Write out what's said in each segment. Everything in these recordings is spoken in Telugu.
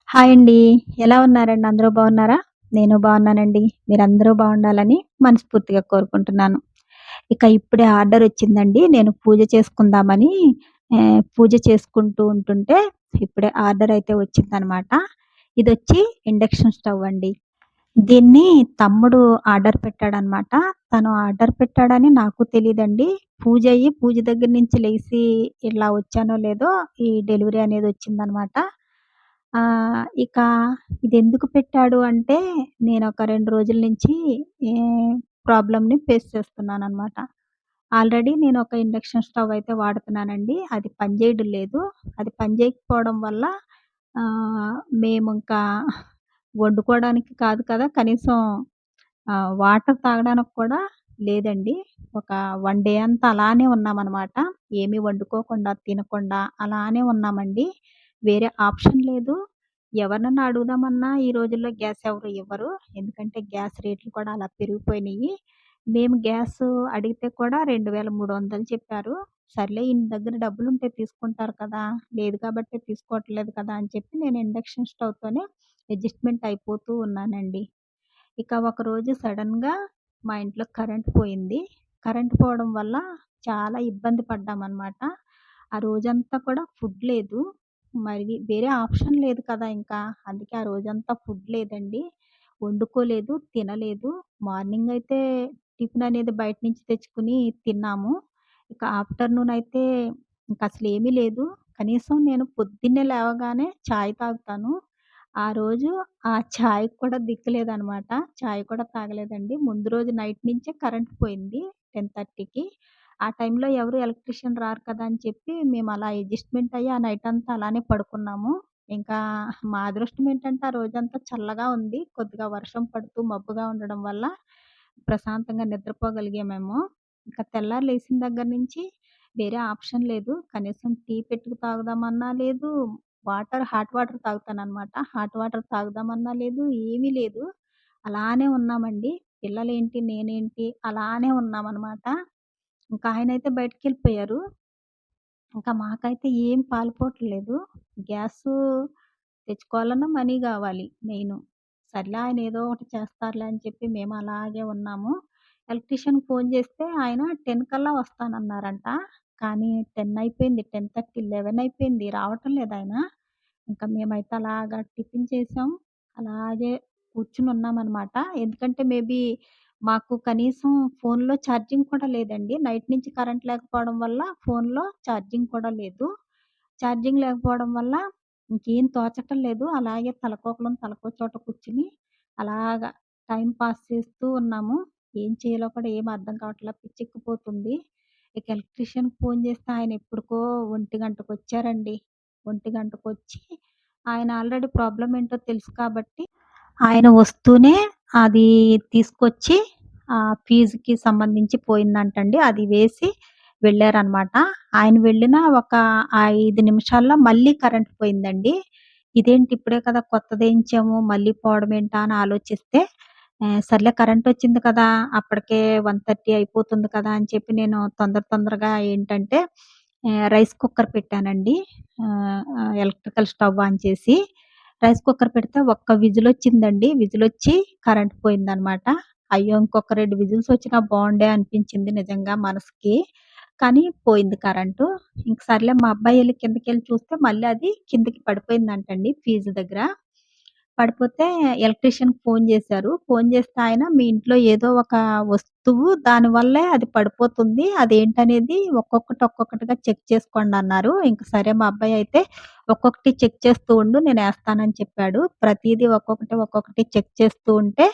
హాయ్ అండి. ఎలా ఉన్నారండి? అందరూ బాగున్నారా? నేను బాగున్నానండి. మీరందరూ బాగుండాలని మనస్ఫూర్తిగా కోరుకుంటున్నాను. ఇక ఇప్పుడే ఆర్డరొచ్చిందండి. నేను పూజ చేసుకుందామని పూజ చేసుకుంటూ ఉంటుంటే ఇప్పుడే ఆర్డరయితే వచ్చిందనమాట. ఇదొచ్చి ఇండక్షన్ స్టవ్ అండి. దీన్ని తమ్ముడు ఆర్డర్ పెట్టాడనమాట. తను ఆర్డర్ పెట్టాడని నాకు తెలీదండి. పూజ దగ్గర నుంచి లెగిసి ఇలా వచ్చానో లేదో ఈ డెలివరీ అనేదొచ్చిందనమాట. ఇక ఇదెందుకు పెట్టాడు అంటే, నేనొక 2 రోజుల నుంచి ఏ ప్రాబ్లమ్‌ని ఫేస్ చేస్తున్నాననమాట. ఆల్రెడీ నేనొక ఇండక్షన్ స్టవ్ అయితే వాడుతున్నానండి. అది పనిచేయడం లేదు. అది పని చేయకపోవడం వల్ల మేమింకా వండుకోవడానికి కాదు కదా! కనీసం వాటర్ తాగడానికి కూడా లేదండి. ఒక 1 డే అంతా అలానే ఉన్నామనమాట. ఏమి వండుకోకుండా, తినకుండా అలానే ఉన్నామండి. వేరే ఆప్షన్ లేదు. ఎవరినన్నా అడుగుదామన్నా ఈ రోజుల్లో గ్యాస్ ఎవరు ఇవ్వరు. ఎందుకంటే గ్యాస్ రేట్లు కూడా అలా పెరిగిపోయినియి. మేము గ్యాసు అడిగితే కూడా 2300 చెప్పారు. సర్లే ఈయన దగ్గర డబ్బులుంటే తీసుకుంటారు కదా! లేదు కాబట్టే తీసుకోవట్లేదు కదా! అని చెప్పి నేను ఇండక్షన్ స్టవ్‌తోనే అడ్జస్ట్‌మెంట్ అయిపోతూ ఉన్నానండి. ఇక ఒకరోజు సడెన్‌గా మా ఇంట్లో కరెంట్ పోయింది. కరెంట్ పోవడం వల్ల చాలా ఇబ్బంది పడ్డామనమాట. ఆ రోజంతా కూడా ఫుడ్ లేదు. మరి వేరే ఆప్షన్ లేదు కదా ఇంకా. అందుకే ఆ రోజంతా ఫుడ్ లేదండి. వండుకోలేదు, తినలేదు. మార్నింగ్ అయితే టిఫిన్ అనేది బయట నుంచి తెచ్చుకొని తిన్నాము. ఇక ఆఫ్టర్‌నూన్ అయితే ఇంకసలేమీ లేదు. కనీసం నేను పొద్దున్నే లేవగానే చాయ్ తాగుతాను. ఆ రోజు ఆ చాయ్‌కి కూడా దిక్కులేదనమాట. చాయ్ కూడా తాగలేదండి. ముందు రోజు నైట్ నుంచే కరెంట్ పోయింది 10:30కి. ఆ టైంలో ఎవరు ఎలక్ట్రీషియన్ రారు కదా! అని చెప్పి మేమలా అడ్జస్ట్‌మెంట్ అయ్యి ఆ నైట్ అంతా అలానే పడుకున్నాము. ఇంకా మా అదృష్టం ఏంటంటే ఆ రోజంతా చల్లగా ఉంది. కొద్దిగా వర్షం పడుతూ మబ్బుగా ఉండడం వల్ల ప్రశాంతంగా నిద్రపోగలిగామేమో. ఇంకా తెల్లారి లేసిన దగ్గర నుంచి వేరే ఆప్షన్ లేదు. కనీసం టీ పెట్టుకు తాగుదామన్నా లేదు. హాట్ వాటర్ తాగుతాననమాట. హాట్ వాటర్ తాగుదామన్నా లేదు. ఏమీ లేదు. అలానే ఉన్నామండి. పిల్లలేంటి, నేనేంటి అలానే ఉన్నామనమాట. ఇంకా ఆయనైతే బయటికెళ్ళిపోయారు. ఇంకా మాకైతే ఏం పాలుపోవట్లేదు. గ్యాసు తెచ్చుకోవాలన్నా మనీ గావాలి మెయిను. సర్లే ఆయన ఏదో ఒకటి చేస్తారులే అని చెప్పి మేము అలాగే ఉన్నాము. ఎలక్ట్రీషియన్‌కి ఫోను చేస్తే ఆయన 10 కల్లా వస్తానన్నారంట. కానీ 10 అయిపోయింది. 10:30, 11 అయిపోయింది. రావటం లేదాయన. ఇంకా మేమైతే అలాగా టిఫిన్ చేసాం. అలాగే కూర్చొనున్నామనమాట. ఎందుకంటే మేబీ మాకు కనీసం ఫోన్‌లో ఛార్జింగ్ కూడా లేదండి. నైట్ నుంచి కరెంట్ లేకపోవడం వల్ల ఫోన్‌లో ఛార్జింగ్ కూడా లేదు. ఛార్జింగ్ లేకపోవడం వల్ల ఇంకేం తోచటం లేదు. అలాగే తలకోకలం తలకో చోట కూర్చొని అలాగా టైమ్ పాస్ చేస్తూ ఉన్నాము. ఏం చేయాలో కూడా ఏమి అర్థం కావట్లా. పిచ్చెక్కిపోతుంది. ఇక ఎలక్ట్రీషియన్‌కి ఫోను చేస్తే ఆయన ఎప్పటికో 1:00కొచ్చారండి. 1:00కొచ్చి ఆయన ఆల్రెడీ ప్రాబ్లమ్ ఏంటో తెలుసు కాబట్టి ఆయన వస్తూనే అది తీసుకొచ్చి ఫీజ్‌కి సంబంధించి పోయిందంటండి. అది వేసి వెళ్లారనమాట. ఆయన వెళ్ళిన ఒక 5 నిమిషాల్లో మళ్ళీ కరెంట్ పోయిందండి. ఇదేంటి ఇప్పుడే కదా కొత్తదేయించాము మళ్ళీ పోవడం ఏంటా అని ఆలోచిస్తే సర్లే కరెంటొచ్చింది కదా! అప్పటికే 1:30 అయిపోతుంది కదా! అని చెప్పి నేను తొందరగా ఏంటంటే రైస్ కుక్కర్ పెట్టానండి. ఎలక్ట్రికల్ స్టవ్ ఆన్ చేసి రైస్ కుక్కర్ పెడితే ఒక్క విజిలొచ్చిందండి. విజిలొచ్చి కరెంట్ పోయిందనమాట. అయ్యో! ఇంకొక 2 విజిల్స్ వచ్చినా బావుండే అనిపించింది నిజంగా మనసుకి. కానీ పోయింది కరెంటు. ఇంక సర్లే మా అబ్బాయి ఎళ్లి కిందకెళ్ళి చూస్తే మళ్ళీ అది కిందకి పడిపోయిందంటండి ఫీజు దగ్గర. పడిపోతే ఎలక్ట్రీషియన్‌కి ఫోను జేశారు. ఫోను చేస్తే ఆయన మీ ఇంట్లో ఏదో ఒక వస్తువు దానివల్లే అది పడిపోతుంది. అదేంటనేది ఒక్కొక్కటిగా చెక్ చేసుకోండన్నారు. ఇంక సరే మా అబ్బాయి అయితే ఒక్కొక్కటి చెక్ చేస్తూ ఉండు నేనేస్తానని చెప్పాడు. ప్రతీదీ ఒక్కొక్కటి చెక్ చేస్తూ ఉంటే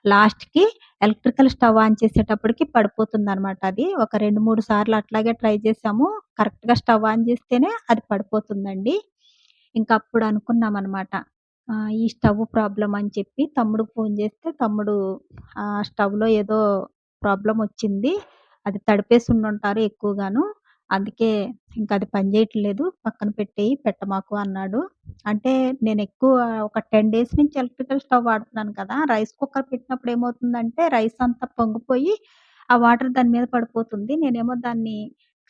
లాస్ట్‌కి ఎలక్ట్రికల్ స్టవ్ ఆన్ చేసేటప్పటికి పడిపోతుందనమాట అది. ఒక 2, 3 సార్లు అట్లాగే ట్రై చేశాము. కరెక్ట్‌గా స్టవ్ ఆన్ చేస్తేనే అది పడిపోతుందండి. ఇంకప్పుడు అనుకున్నామనమాట. ఈ స్టవ్ ప్రాబ్లమ్ అని చెప్పి తమ్ముడికి ఫోను చేస్తే తమ్ముడు స్టవ్‌లో ఏదో ప్రాబ్లమ్ వచ్చింది. అది తడిపేసి ఉండుంటారు ఎక్కువగాను. అందుకే ఇంకది పని చేయట్లేదు. పక్కన పెట్టేయి పెట్టమాకు అన్నాడు. అంటే నేనెక్కువ ఒక 10 డేస్ నుంచి ఎలక్ట్రికల్ స్టవ్ వాడుతున్నాను కదా! రైస్ కుక్కర్ పెట్టినప్పుడు ఏమవుతుందంటే రైస్ అంతా పొంగిపోయి, ఆ వాటర్ దాని మీద పడిపోతుంది. నేనేమో దాన్ని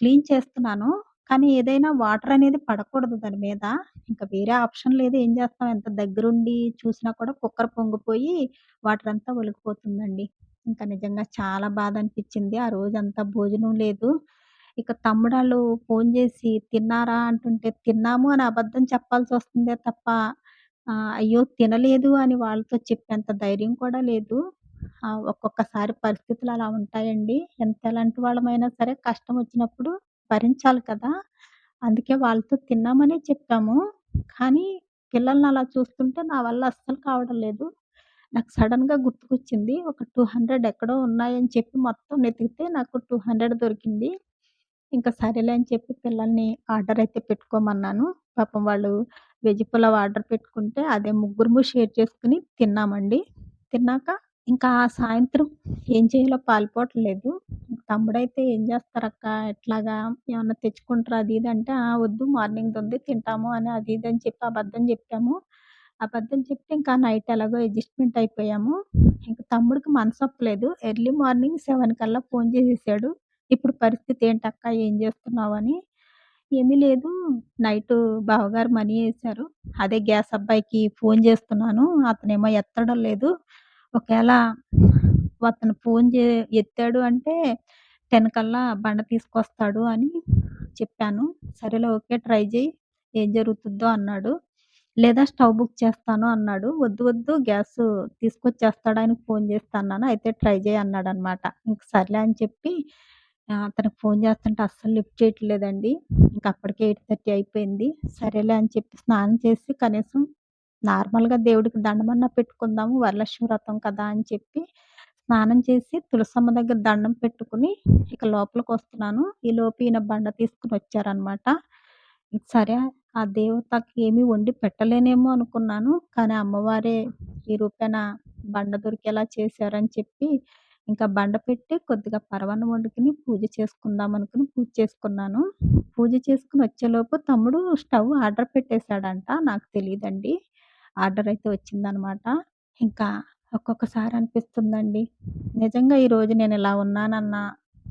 క్లీన్ చేస్తున్నాను. కానీ ఏదైనా వాటర్ అనేది పడకూడదు దాని మీద. ఇంక వేరే ఆప్షన్ లేదు. ఏం చేస్తాం ఎంత దగ్గరుండి చూసినా కూడా కుక్కర్ పొంగిపోయి వాటర్ అంతా ఒలికిపోతుందండి. ఇంకా నిజంగా చాలా బాధ అనిపిచ్చింది. ఆ రోజంతా భోజనం లేదు. ఇక తమ్ముడాళ్ళు ఫోను జేసి తిన్నారా అంటుంటే తిన్నాము అని అబద్ధం చెప్పాల్సొస్తుందే తప్ప అయ్యో! తినలేదు అని వాళ్ళతో చెప్పేంత ధైర్యం కూడా లేదు. ఒక్కొక్కసారి పరిస్థితులు అలా ఉంటాయండి. ఎలాంటి వాళ్ళమైనా సరే కష్టం వచ్చినప్పుడు భరించాలి కదా! అందుకే వాళ్ళతో తిన్నామనే చెప్పాము. కానీ పిల్లల్ని అలా చూస్తుంటే నా వల్ల అస్సలు కావడం లేదు. నాకు సడెన్‌గా గుర్తుకొచ్చింది. ఒక 200 ఎక్కడో ఉన్నాయని చెప్పి మొత్తం వెతికితే నాకు 200 దొరికింది. ఇంక సరేలే అని చెప్పి పిల్లల్ని ఆర్డర్ అయితే పెట్టుకోమన్నాను. పాపం వాళ్ళు వెజ్ పులావ్ ఆర్డర్ పెట్టుకుంటే అదే ముగ్గురము షేర్ చేసుకొని తిన్నామండి. తిన్నాక ఇంకా సాయంత్రం ఏం చేయాలో పాలుపోవట్లేదు. తమ్ముడైతే "ఏం చేస్తారక్క ఎట్లాగా ఏమన్నా తెచ్చుకుంటారా?" అది ఇది అంటే, "ఆ! వద్దు మార్నింగ్‌దుంది తింటాము" అని అది ఇది అని చెప్పి అబద్ధం చెప్పాము. అబద్ధం చెప్తే ఇంకా నైట్ ఎలాగో అడ్జస్ట్‌మెంట్ అయిపోయాము. ఇంక తమ్ముడికి మనసొప్పలేదు. ఎర్లీ మార్నింగ్ 7 కల్లా ఫోను చేసేసాడు. "ఇప్పుడు పరిస్థితి ఏంటక్క ఏం చేస్తున్నావు?" అని. "ఏమీ లేదు నైటు బావగారు మనీ ఏశారు. అదే గ్యాస్ అబ్బాయికి ఫోను చేస్తున్నాను. అతనేమో ఎత్తడం లేదు. ఒకేళ అతను ఫోను ఎత్తాడు అంటే 10 కల్లా బండ తీసుకొస్తాడు" అని చెప్పాను. "సరేలే ఓకే. ట్రై చెయి. ఏం జరుగుతుందో" అన్నాడు. లేదా స్టవ్ బుక్ చేస్తాను అన్నాడు. వద్దు వద్దు గ్యాసు తీసుకొచ్చేస్తాడు ఆయనకి ఫోను చేస్తా అన్నాను. అయితే ట్రై చేయి అన్నాడనమాట. ఇంక సర్లే అని చెప్పి అతనికి ఫోను చేస్తుంటే అస్సలు లిఫ్ట్ చేయట్లేదండి. ఇంక అప్పటికే 8:30 అయిపోయింది. సరేలే అని చెప్పి స్నానం చేసి కనీసం నార్మల్‌గా దేవుడికి దండమన్నా పెట్టుకుందాము వరలక్ష్మి వ్రతం కదా! అని చెప్పి స్నానం చేసి తులసమ్మ దగ్గర దండం పెట్టుకొని ఇక లోపలికొస్తున్నాను. ఈలోపు ఈయన బండ తీసుకొనొచ్చారనమాట. సరే ఆ దేవతకి ఏమి వండి పెట్టలేనేమో అనుకున్నాను. కానీ అమ్మవారే ఈ రూపేణ బండ దొరికేలా చేశారని చెప్పి, ఇంకా బండ పెట్టి కొద్దిగా పరమాన్నం వండుకొని పూజ చేసుకుందాం అనుకుని పూజ చేసుకున్నాను. పూజ చేసుకొని వచ్చేలోపు తమ్ముడు స్టవ్ ఆర్డర్ పెట్టేసాడంట. నాకు తెలీదండి. ఆర్డర్ అయితే వచ్చిందనమాట. ఇంకా ఒక్కొక్కసారి అనిపిస్తుందండి. నిజంగా ఈరోజు నేనిలా ఉన్నానన్నా,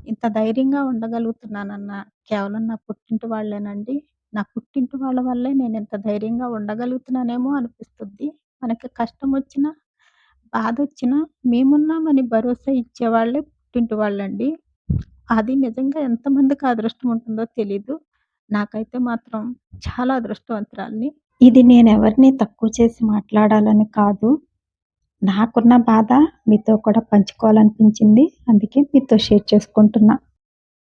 ఇంత ధైర్యంగా ఉండగలుగుతున్నానన్నా కేవలం నా పుట్టింటి వాళ్ళేనండి. నా పుట్టింటి వాళ్ళ వల్లే నేనింత ధైర్యంగా ఉండగలుగుతున్నానేమో అనిపిస్తుంది. మనకి కష్టమొచ్చినా, బాధొచ్చినా మేమున్నామని భరోసా ఇచ్చేవాళ్ళే పుట్టింటి వాళ్ళండి. అది నిజంగా ఎంతమందికి ఆ అదృష్టం ఉంటుందో తెలీదు. నాకైతే మాత్రం చాలా అదృష్టవంతురాలిని. ఇది నేనెవరిని తక్కువ చేసి మాట్లాడాలని కాదు. నాకున్న బాధ మీతో కూడా పంచుకోవాలనిపించింది. అందుకే మీతో షేర్ చేసుకుంటున్నా.